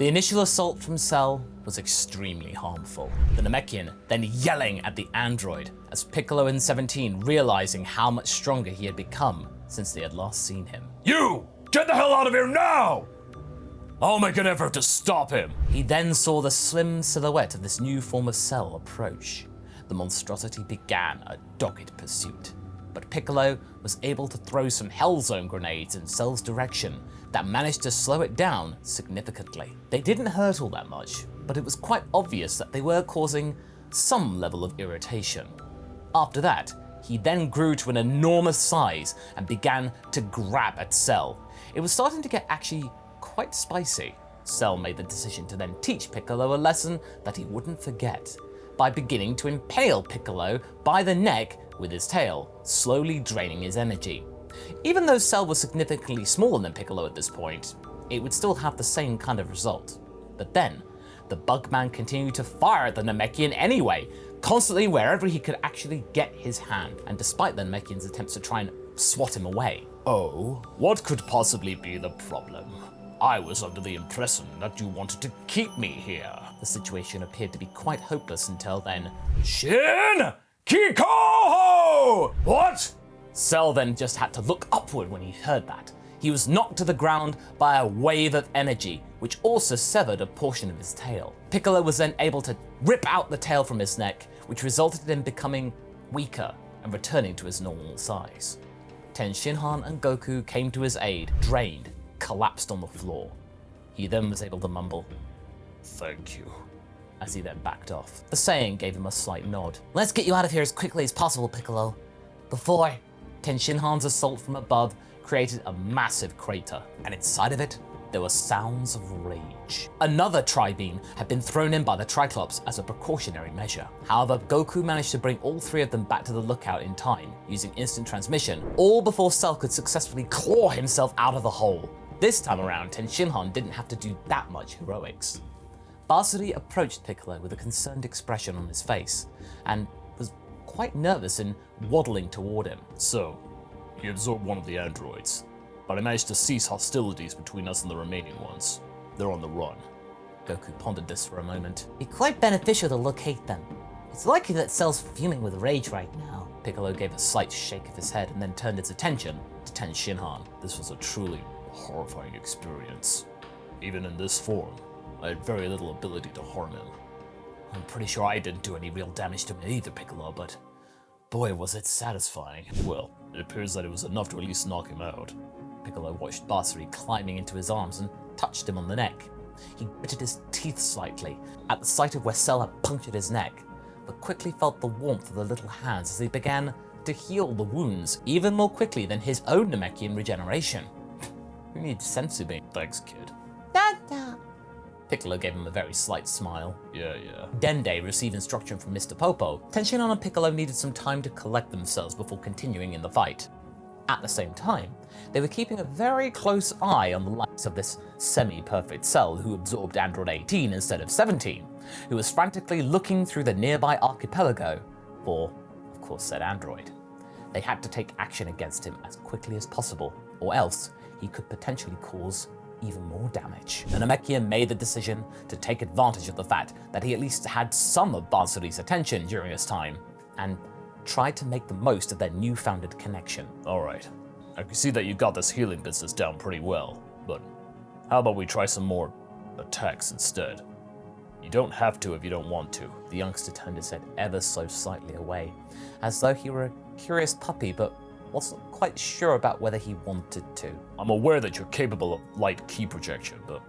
The initial assault from Cell was extremely harmful. The Namekian then yelling at the android as Piccolo and 17 realizing how much stronger he had become since they had last seen him. You! Get the hell out of here now! I'll make an effort to stop him. He then saw the slim silhouette of this new form of Cell approach. The monstrosity began a dogged pursuit, but Piccolo was able to throw some Hellzone grenades in Cell's direction that managed to slow it down significantly. They didn't hurt all that much, but it was quite obvious that they were causing some level of irritation. After that, he then grew to an enormous size and began to grab at Cell. It was starting to get actually quite spicy. Cell made the decision to then teach Piccolo a lesson that he wouldn't forget, by beginning to impale Piccolo by the neck with his tail, slowly draining his energy. Even though Cell was significantly smaller than Piccolo at this point, it would still have the same kind of result. But then, the Bugman continued to fire at the Namekian anyway, constantly wherever he could actually get his hand, and despite the Namekian's attempts to try and swat him away. Oh, what could possibly be the problem? I was under the impression that you wanted to keep me here. The situation appeared to be quite hopeless until then. Shin Kikoho! What? Cell then just had to look upward when he heard that. He was knocked to the ground by a wave of energy, which also severed a portion of his tail. Piccolo was then able to rip out the tail from his neck, which resulted in him becoming weaker and returning to his normal size. Tenshinhan and Goku came to his aid, drained, collapsed on the floor. He then was able to mumble, "Thank you," as he then backed off. The Saiyan gave him a slight nod. "Let's get you out of here as quickly as possible, Piccolo." Before Tenshinhan's assault from above created a massive crater, and inside of it, there were sounds of rage. Another tri-beam had been thrown in by the Triclops as a precautionary measure. However, Goku managed to bring all three of them back to the lookout in time, using instant transmission, all before Cell could successfully claw himself out of the hole. This time around, Tenshinhan didn't have to do that much heroics. Bansuri approached Piccolo with a concerned expression on his face, and was quite nervous and waddling toward him. So, he absorbed one of the androids, but I managed to cease hostilities between us and the remaining ones. They're on the run. Goku pondered this for a moment. It'd be quite beneficial to locate them. It's likely that Cell's fuming with rage right now. Piccolo gave a slight shake of his head and then turned his attention to Tenshinhan. This was a truly horrifying experience. Even in this form, I had very little ability to harm him. I'm pretty sure I didn't do any real damage to him either, Piccolo, but boy was it satisfying. Well, it appears that it was enough to at least knock him out. Piccolo watched Bansuri climbing into his arms and touched him on the neck. He gritted his teeth slightly at the sight of where Cell had punctured his neck, but quickly felt the warmth of the little hands as they began to heal the wounds even more quickly than his own Namekian regeneration. Who needs sensu bean? Thanks, kid. Dada. Piccolo gave him a very slight smile. Yeah. Dende received instruction from Mr. Popo. Tenshinhan and Piccolo needed some time to collect themselves before continuing in the fight. At the same time, they were keeping a very close eye on the likes of this semi-perfect Cell who absorbed Android 18 instead of 17, who was frantically looking through the nearby archipelago for, of course, said android. They had to take action against him as quickly as possible, or else he could potentially cause even more damage. The Namekian made the decision to take advantage of the fact that he at least had some of Bansuri's attention during his time, and tried to make the most of their newfounded connection. Alright, I can see that you got this healing business down pretty well, but how about we try some more attacks instead? You don't have to if you don't want to. The youngster turned his head ever so slightly away, as though he were a curious puppy but wasn't quite sure about whether he wanted to. I'm aware that you're capable of light ki projection, but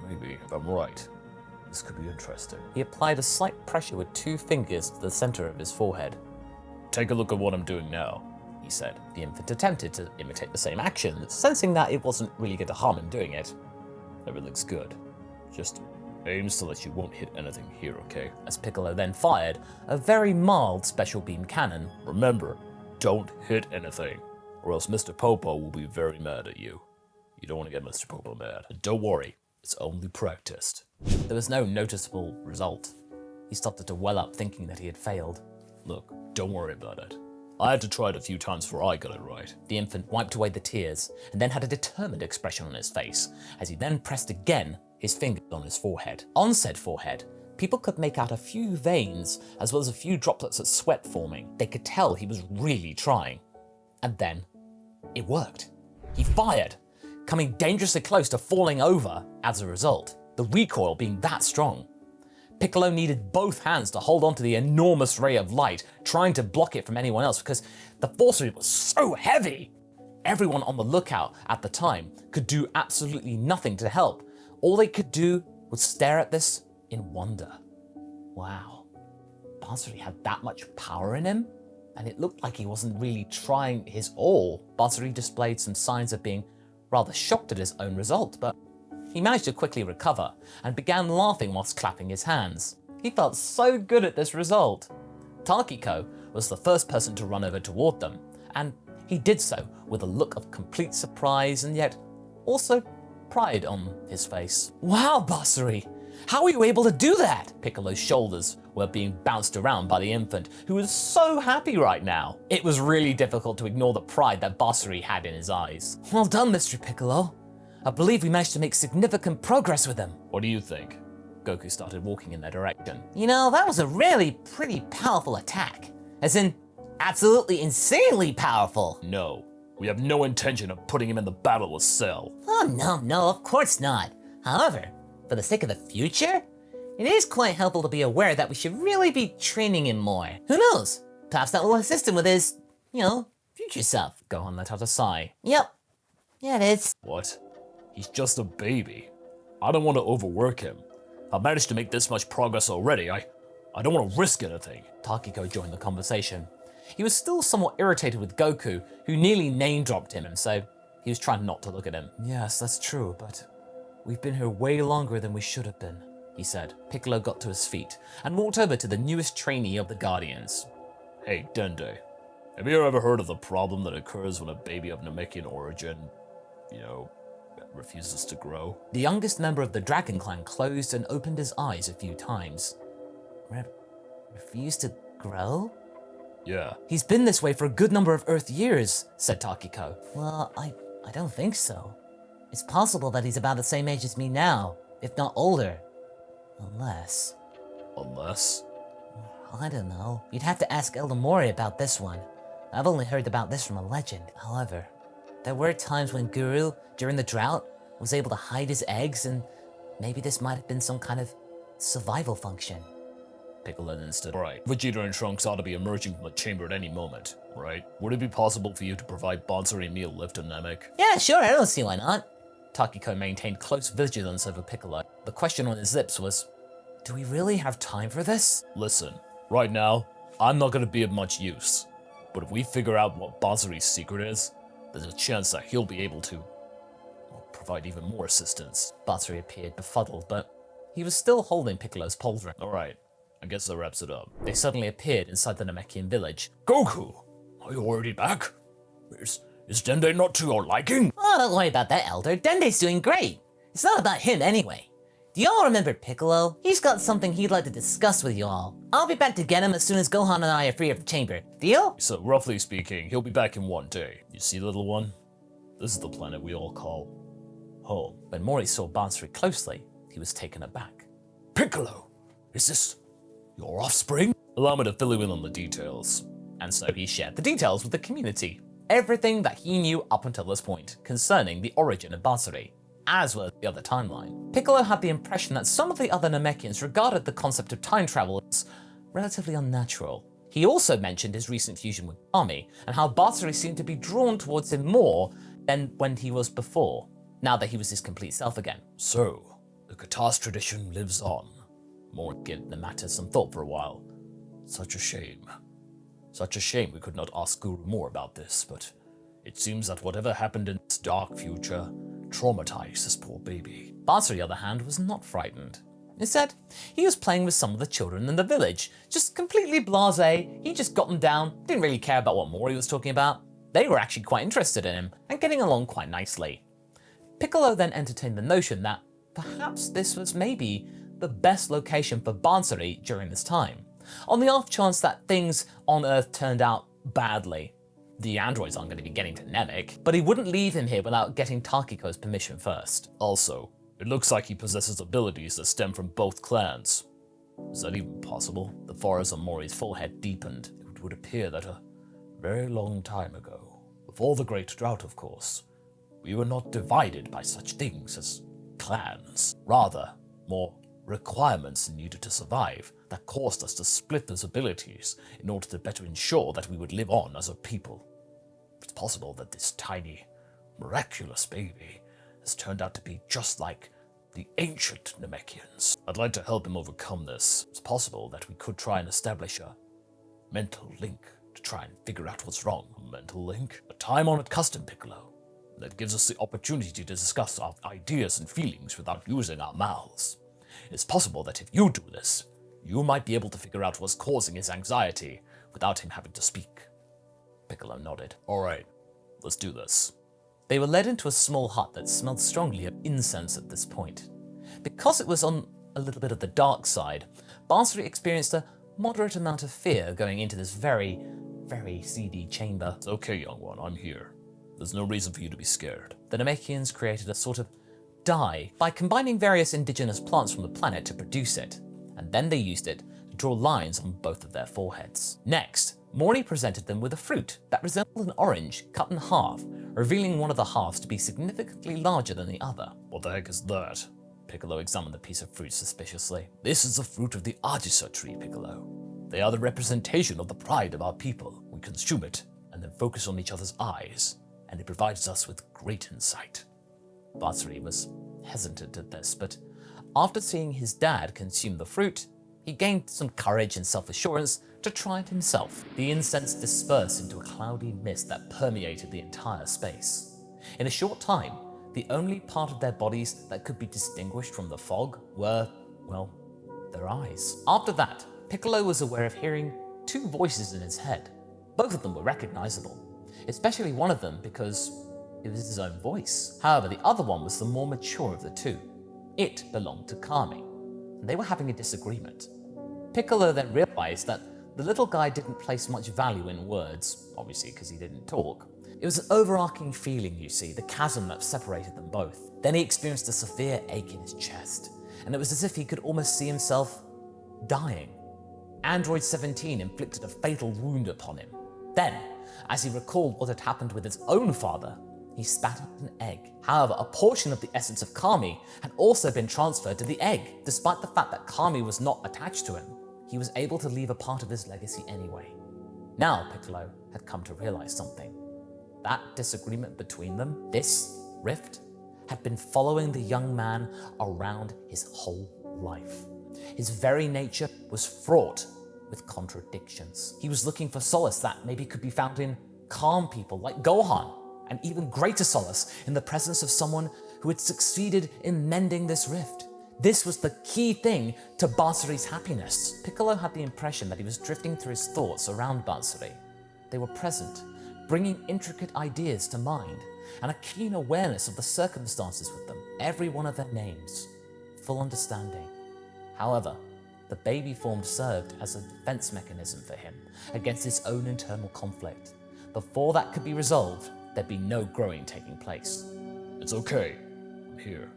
maybe if I'm right, this could be interesting. He applied a slight pressure with 2 fingers to the center of his forehead. Take a look at what I'm doing now, he said. The infant attempted to imitate the same action, sensing that it wasn't really going to harm him doing it. Everything's good. Just aim so that you won't hit anything here, okay? As Piccolo then fired a very mild special beam cannon. Remember, don't hit anything, or else Mr. Popo will be very mad at you. You don't want to get Mr. Popo mad. And don't worry, it's only practiced. There was no noticeable result. He started to well up, thinking that he had failed. Look, don't worry about it. I had to try it a few times before I got it right. The infant wiped away the tears and then had a determined expression on his face as he then pressed again his fingers on his forehead. On said forehead, people could make out a few veins as well as a few droplets of sweat forming. They could tell he was really trying. And then it worked. He fired, coming dangerously close to falling over as a result, the recoil being that strong. Piccolo needed both hands to hold onto the enormous ray of light, trying to block it from anyone else because the force of it was so heavy. Everyone on the lookout at the time could do absolutely nothing to help. All they could do was stare at this in wonder. Wow, Bansuri had that much power in him? And it looked like he wasn't really trying his all. Bansuri displayed some signs of being rather shocked at his own result, but he managed to quickly recover and began laughing whilst clapping his hands. He felt so good at this result. Takiko was the first person to run over toward them, and he did so with a look of complete surprise and yet also pride on his face. Wow, Bansuri! How were you able to do that? Piccolo's shoulders were being bounced around by the infant, who was so happy right now. It was really difficult to ignore the pride that Bansuri had in his eyes. Well done, Mr. Piccolo. I believe we managed to make significant progress with him. What do you think? Goku started walking in their direction. You know, that was a really pretty powerful attack. As in, absolutely insanely powerful. No, we have no intention of putting him in the battle with Cell. Oh, no, of course not. However, for the sake of the future, it is quite helpful to be aware that we should really be training him more. Who knows? Perhaps that will assist him with his, future self. Gohan let out a sigh. Yep. Yeah, it is. What? He's just a baby. I don't want to overwork him. I've managed to make this much progress already. I don't want to risk anything. Takiko joined the conversation. He was still somewhat irritated with Goku, who nearly name-dropped him, and so he was trying not to look at him. Yes, that's true, but we've been here way longer than we should have been, he said. Piccolo got to his feet and walked over to the newest trainee of the Guardians. Hey, Dende, have you ever heard of the problem that occurs when a baby of Namekian origin, refuses to grow? The youngest member of the Dragon Clan closed and opened his eyes a few times. Refuse to grow? Yeah. He's been this way for a good number of Earth years, said Takiko. Well, I don't think so. It's possible that he's about the same age as me now, if not older. Unless? I don't know. You'd have to ask Elder Mori about this one. I've only heard about this from a legend. However, there were times when Guru, during the drought, was able to hide his eggs, and maybe this might have been some kind of survival function. Piccolo then stood. Right, Vegeta and Trunks ought to be emerging from the chamber at any moment, right? Would it be possible for you to provide Bansuri a meal lift to Namek? Yeah, sure, I don't see why not. Takiko maintained close vigilance over Piccolo. The question on his lips was, do we really have time for this? Listen, right now, I'm not going to be of much use. But if we figure out what Bansuri's secret is, there's a chance that he'll be able to provide even more assistance. Bansuri appeared befuddled, but he was still holding Piccolo's pauldron. Alright, I guess that wraps it up. They suddenly appeared inside the Namekian village. Goku! Are you already back? Is Dende not to your liking? Oh, don't worry about that, Elder. Dende's doing great. It's not about him anyway. Do y'all remember Piccolo? He's got something he'd like to discuss with y'all. I'll be back to get him as soon as Gohan and I are free of the chamber. Deal? So, roughly speaking, he'll be back in one day. You see, little one? This is the planet we all call home. When Mori saw Bansuri closely, he was taken aback. Piccolo! Is this your offspring? Allow me to fill you in on the details. And so he shared the details with the community. Everything that he knew up until this point concerning the origin of Bansuri, as well as the other timeline. Piccolo had the impression that some of the other Namekians regarded the concept of time travel as relatively unnatural. He also mentioned his recent fusion with Kami, and how Bansuri seemed to be drawn towards him more than when he was before, now that he was his complete self again. So, the Katars tradition lives on. Mori gave the matter some thought for a while. Such a shame. Such a shame we could not ask Guru more about this, but it seems that whatever happened in this dark future traumatized this poor baby. Bansuri, on the other hand, was not frightened. Instead, he was playing with some of the children in the village, just completely blasé. He just got them down, didn't really care about what Mori was talking about. They were actually quite interested in him, and getting along quite nicely. Piccolo then entertained the notion that perhaps this was maybe the best location for Bansuri during this time, on the off chance that things on Earth turned out badly. The androids aren't going to be getting to Namek, but he wouldn't leave him here without getting Takiko's permission first. Also, It looks like he possesses abilities that stem from both clans. Is that even possible? The furrows on Mori's forehead deepened. It would appear that a very long time ago, before the Great Drought of course, we were not divided by such things as clans. Rather, more requirements needed to survive that caused us to split those abilities in order to better ensure that we would live on as a people. It's possible that this tiny, miraculous baby has turned out to be just like the ancient Namekians. I'd like to help him overcome this. It's possible that we could try and establish a mental link to try and figure out what's wrong. A mental link? A time-honored custom, Piccolo, that gives us the opportunity to discuss our ideas and feelings without using our mouths. It's possible that if you do this, you might be able to figure out what's causing his anxiety without him having to speak. Piccolo nodded. All right, let's do this. They were led into a small hut that smelled strongly of incense at this point. Because it was on a little bit of the dark side, Bansuri experienced a moderate amount of fear going into this very, very seedy chamber. It's okay, young one, I'm here. There's no reason for you to be scared. The Namekians created a sort of dye by combining various indigenous plants from the planet to produce it, and then they used it to draw lines on both of their foreheads. Next, Mori presented them with a fruit that resembled an orange cut in half, revealing one of the halves to be significantly larger than the other. What the heck is that? Piccolo examined the piece of fruit suspiciously. This is the fruit of the Ajisa tree, Piccolo. They are the representation of the pride of our people. We consume it and then focus on each other's eyes, and it provides us with great insight. Bansuri was hesitant at this, but after seeing his dad consume the fruit, he gained some courage and self-assurance to try it himself. The incense dispersed into a cloudy mist that permeated the entire space. In a short time, the only part of their bodies that could be distinguished from the fog were, well, their eyes. After that, Piccolo was aware of hearing two voices in his head. Both of them were recognizable, especially one of them because it was his own voice. However, the other one was the more mature of the two. It belonged to Kami, and they were having a disagreement. Piccolo then realized that the little guy didn't place much value in words, obviously because he didn't talk. It was an overarching feeling, you see, the chasm that separated them both. Then he experienced a severe ache in his chest, and it was as if he could almost see himself dying. Android 17 inflicted a fatal wound upon him. Then, as he recalled what had happened with his own father, he spat out an egg. However, a portion of the essence of Kami had also been transferred to the egg. Despite the fact that Kami was not attached to him, he was able to leave a part of his legacy anyway. Now Piccolo had come to realize something. That disagreement between them, this rift, had been following the young man around his whole life. His very nature was fraught with contradictions. He was looking for solace that maybe could be found in calm people like Gohan, and even greater solace in the presence of someone who had succeeded in mending this rift. This was the key thing to Bansuri's happiness. Piccolo had the impression that he was drifting through his thoughts around Bansuri. They were present, bringing intricate ideas to mind, and a keen awareness of the circumstances with them, every one of their names, full understanding. However, the baby form served as a defense mechanism for him against his own internal conflict. Before that could be resolved, there'd be no growing taking place. It's okay. I'm here.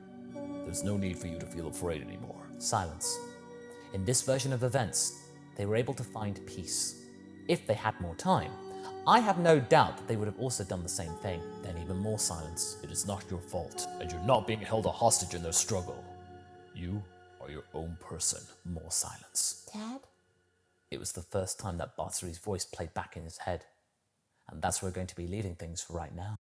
There's no need for you to feel afraid anymore. Silence. In this version of events, they were able to find peace. If they had more time, I have no doubt that they would have also done the same thing. Then even more silence. It is not your fault, and you're not being held a hostage in their struggle. You are your own person. More silence. Dad? It was the first time that Batsuri's voice played back in his head. And that's where we're going to be leaving things for right now.